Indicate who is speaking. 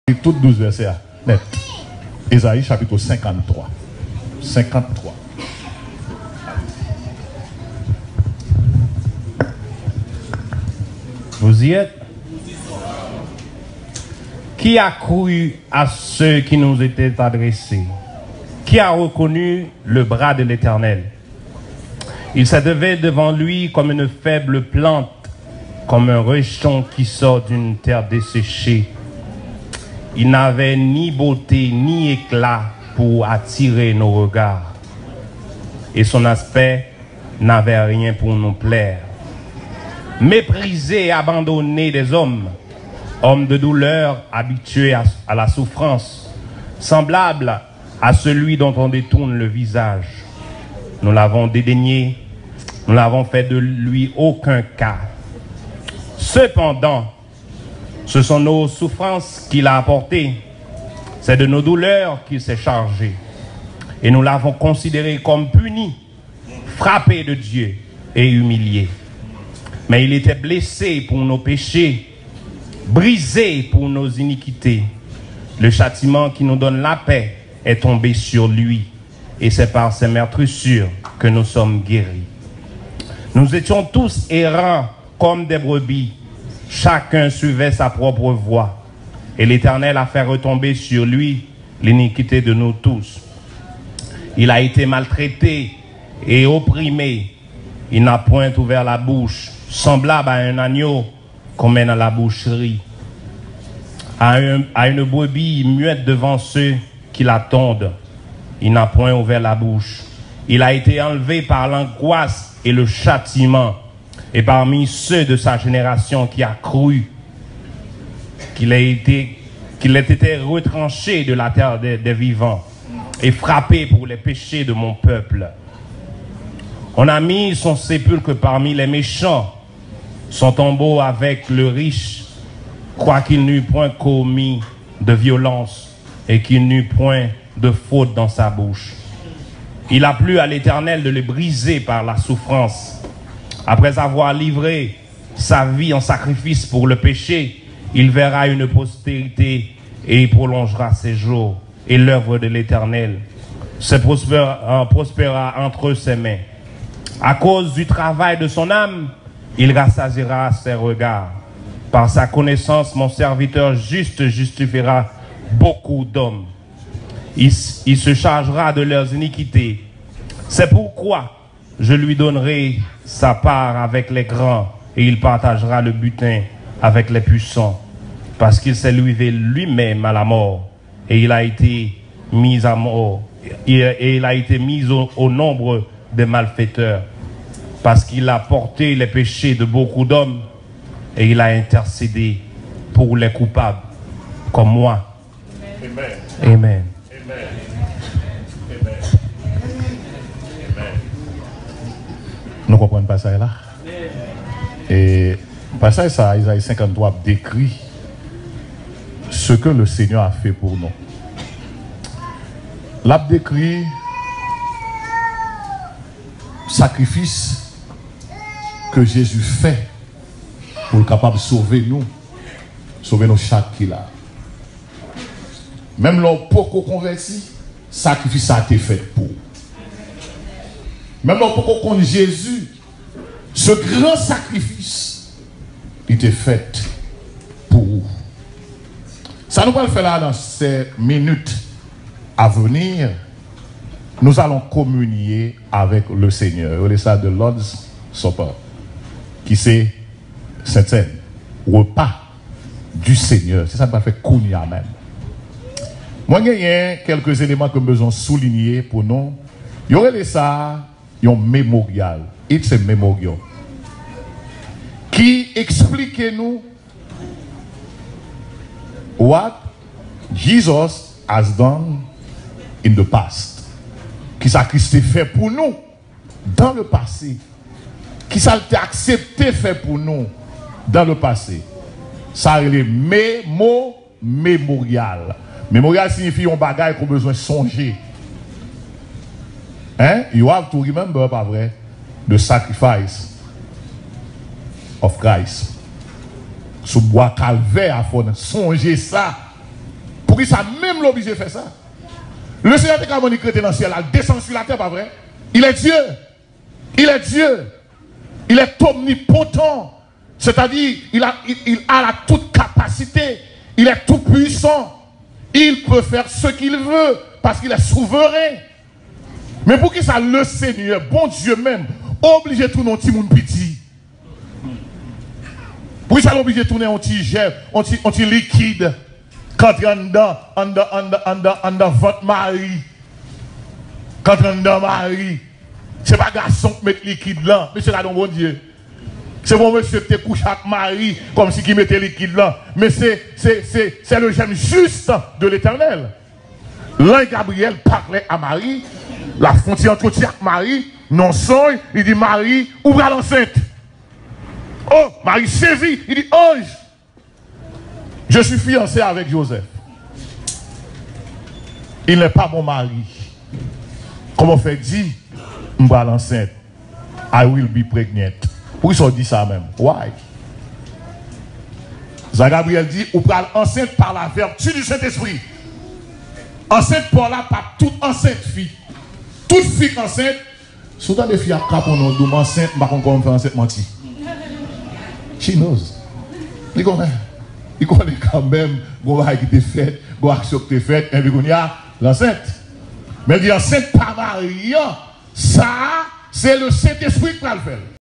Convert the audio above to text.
Speaker 1: Toutes 12 versets. Net. Ésaïe chapitre 53. 53.
Speaker 2: Vous y êtes? Qui a cru à ceux qui nous étaient adressés? Qui a reconnu le bras de l'Éternel? Il s'élevait devant lui comme une faible plante, comme un rejeton qui sort d'une terre desséchée. Il n'avait ni beauté ni éclat pour attirer nos regards. Et son aspect n'avait rien pour nous plaire. Méprisé et abandonné des hommes, homme de douleur, habitué à la souffrance, semblable à celui dont on détourne le visage. Nous l'avons dédaigné, nous n'avons fait de lui aucun cas. Cependant, ce sont nos souffrances qu'il a apportées, c'est de nos douleurs qu'il s'est chargé. Et nous l'avons considéré comme puni, frappé de Dieu et humilié. Mais il était blessé pour nos péchés, brisé pour nos iniquités. Le châtiment qui nous donne la paix est tombé sur lui, et c'est par ses meurtrissures que nous sommes guéris. Nous étions tous errants comme des brebis, chacun suivait sa propre voie, et l'Éternel a fait retomber sur lui l'iniquité de nous tous. Il a été maltraité et opprimé, il n'a point ouvert la bouche, semblable à un agneau qu'on mène à la boucherie, à une brebis muette devant ceux qui l'attendent. Il n'a point ouvert la bouche. Il a été enlevé par l'angoisse et le châtiment, et parmi ceux de sa génération qui a cru qu'il ait été retranché de la terre des vivants et frappé pour les péchés de mon peuple. On a mis son sépulcre parmi les méchants, son tombeau avec le riche, quoiqu'il n'eût point commis de violence et qu'il n'eût point de faute dans sa bouche. Il a plu à l'Éternel de le briser par la souffrance. Après avoir livré sa vie en sacrifice pour le péché, il verra une postérité et il prolongera ses jours. Et l'œuvre de l'Éternel se prospérera entre ses mains. À cause du travail de son âme, il rassasiera ses regards. Par sa connaissance, mon serviteur juste justifiera beaucoup d'hommes. Il se chargera de leurs iniquités. C'est pourquoi je lui donnerai sa part avec les grands et il partagera le butin avec les puissants. Parce qu'il s'est livré lui-même à la mort et il a été mis à mort et il a été mis au nombre des malfaiteurs. Parce qu'il a porté les péchés de beaucoup d'hommes et il a intercédé pour les coupables comme moi. Amen. Amen. Amen.
Speaker 1: Amen. Nous comprenons pas ça là. Et passage ça, Isaïe 53 décrit ce que le Seigneur a fait pour nous. L'a décrit sacrifice que Jésus fait pour être capable de sauver nos chaque qui là. Même l'homme pour converti, sacrifice a été fait pour. Même l'homme pour qu'on Jésus, ce grand sacrifice, il était fait pour vous. Ça nous va le faire là dans ces minutes à venir. Nous allons communier avec le Seigneur. C'est ça de Lord's Supper, qui c'est Sainte-Seine, repas du Seigneur. C'est ça qu'on va faire Kounia même. Moi, il y a quelques éléments que nous besoin souligner pour nous. Il y aurait ça, un mémorial. It's a memorial. Qui explique nous what Jesus has done in the past. Qui ça Christ fait pour nous dans le passé. Qui ça a accepté fait pour nous dans le passé. Ça est le mémorial. Mémorial signifie un bagage qu'on a besoin de songer. Hein? You have to remember, pas vrai, the sacrifice of Christ. Sous bois calvaire, il faut songer ça. Pour qui ça même l'obligé de faire ça? Le Seigneur est comme un chrétien dans le ciel, il descend sur la terre, pas vrai? Il est Dieu. Il est Dieu. Il est omnipotent. C'est-à-dire, il a la toute capacité. Il est tout puissant. Il peut faire ce qu'il veut parce qu'il est souverain. Mais pour qui ça, le Seigneur, bon Dieu même, obligé de tourner un petit monde petit? Pour qui ça l'obligé de tourner un petit jet, un petit liquide quand il est dans votre mari? Quand il est dans Marie, c'est pas garçon qui met liquide là, mais c'est là donc bon Dieu. C'est bon monsieur qui te couche avec Marie comme si qui mettait liquide là, mais c'est le gemme juste de l'Éternel. L'ange Gabriel parlait à Marie, la frontière entre avec Marie, non son, il dit Marie, ouvre l'enceinte. Oh, Marie saisit, il dit ange, je suis fiancé avec Joseph. Il n'est pas mon mari. Comment fait dit, je vais l'enceinte. I will be pregnant. Pourquoi ils dit ça même? Why? Gabriel dit, ou pral enceinte par la vertu du Saint-Esprit. Enceinte par là, pas toute enceinte fille. Toute fille enceinte, souvent des filles à cap on nous enceinte, par contre on fait enceinte menti. She knows. Il connaît quand même, bon qui était fait, bon action qui était faite, et puis il y a l'enceinte. Mais il dit enceinte par Marie, ça, c'est le Saint-Esprit qui va le faire.